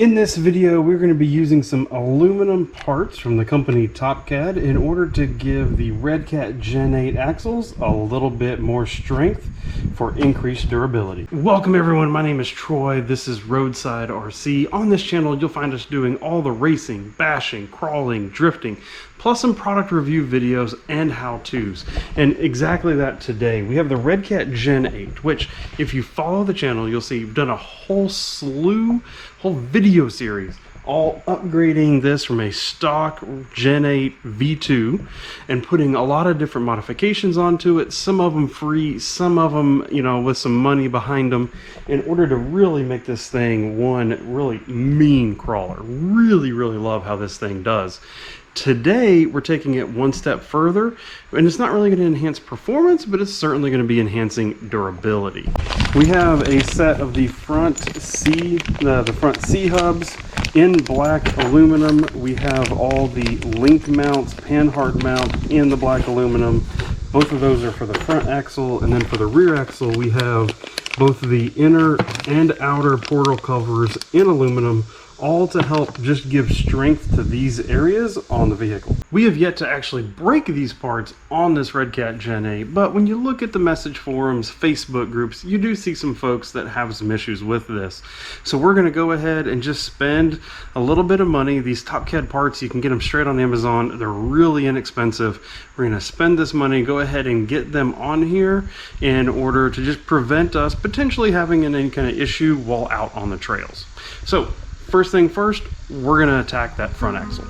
In this video, we're going to be using some aluminum parts from the company TOPCAD in order to give the Redcat Gen8 axles a little bit more strength for increased durability. Welcome everyone, my name is Troy, this is Roadside RC. On this channel, you'll find us doing all the racing, bashing, crawling, drifting, plus some product review videos and how-tos. And exactly that today. We have the Redcat Gen8, which if you follow the channel, you'll see we've done a whole video series all upgrading this from a stock Gen 8 V2 and putting a lot of different modifications onto it, some of them free, some of them, you know, with some money behind them, in order to really make this thing one really mean crawler. Really love how this thing does. Today, we're taking it one step further, and it's not really going to enhance performance, but it's certainly going to be enhancing durability. We have a set of the front C hubs in black aluminum. We have all the link mounts, panhard mount in the black aluminum. Both of those are for the front axle, and then for the rear axle, we have both the inner and outer portal covers in aluminum, all to help just give strength to these areas on the vehicle. We have yet to actually break these parts on this Redcat Gen 8, but when you look at the message forums, Facebook groups, you do see some folks that have some issues with this. So we're gonna go ahead and just spend a little bit of money. These TOPCAD parts, you can get them straight on Amazon. They're really inexpensive. We're gonna spend this money, go ahead and get them on here in order to just prevent us potentially having any kind of issue while out on the trails. So, first thing first, we're going to attack that front axle.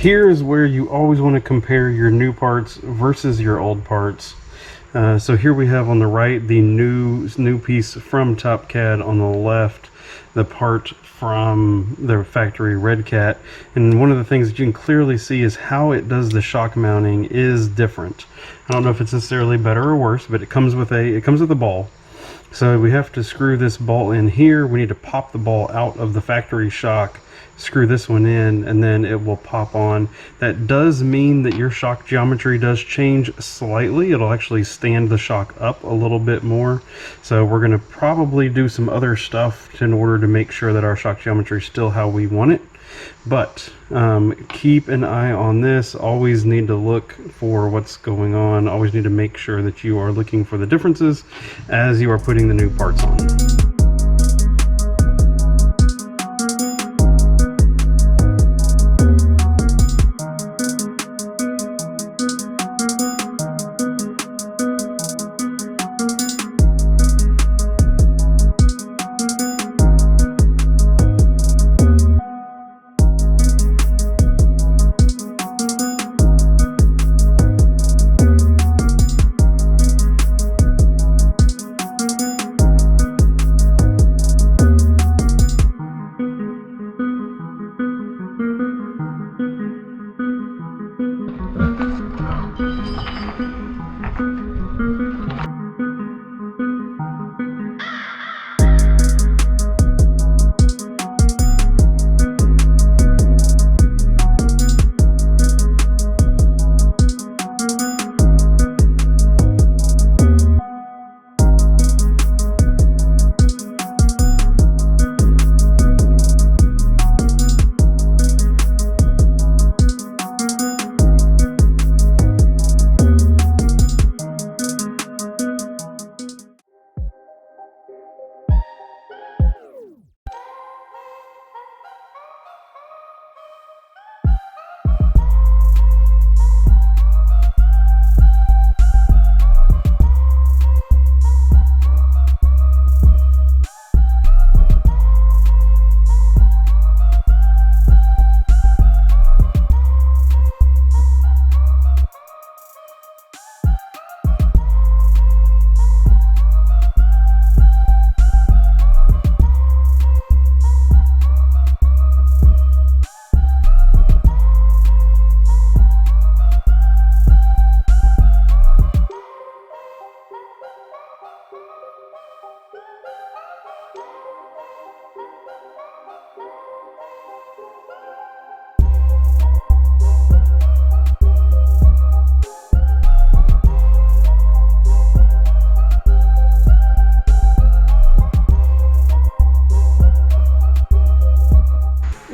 Here's where you always want to compare your new parts versus your old parts. So here we have on the right the new piece from TOPCAD, on the left the part from the factory Redcat. And one of the things that you can clearly see is how it does the shock mounting is different. I don't know if it's necessarily better or worse, but it comes with a ball. So we have to screw this ball in here. We need to pop the ball out of the factory shock, screw this one in, and then it will pop on. That does mean that your shock geometry does change slightly. It'll actually stand the shock up a little bit more. So we're going to probably do some other stuff in order to make sure that our shock geometry is still how we want it. But keep an eye on this. Always need to look for what's going on. Always need to make sure that you are looking for the differences as you are putting the new parts on.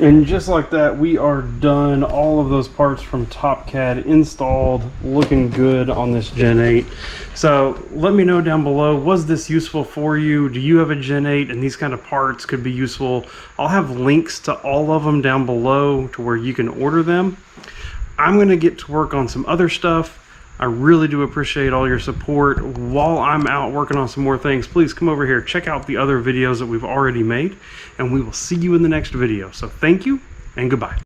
And just like that, we are done. All of those parts from TOPCAD installed, looking good on this Gen 8. So let me know down below, was this useful for you? Do you have a Gen 8 and these kind of parts could be useful? I'll have links to all of them down below to where you can order them. I'm gonna get to work on some other stuff. I really do appreciate all your support. While I'm out working on some more things, please come over here, check out the other videos that we've already made, and we will see you in the next video. So thank you and goodbye.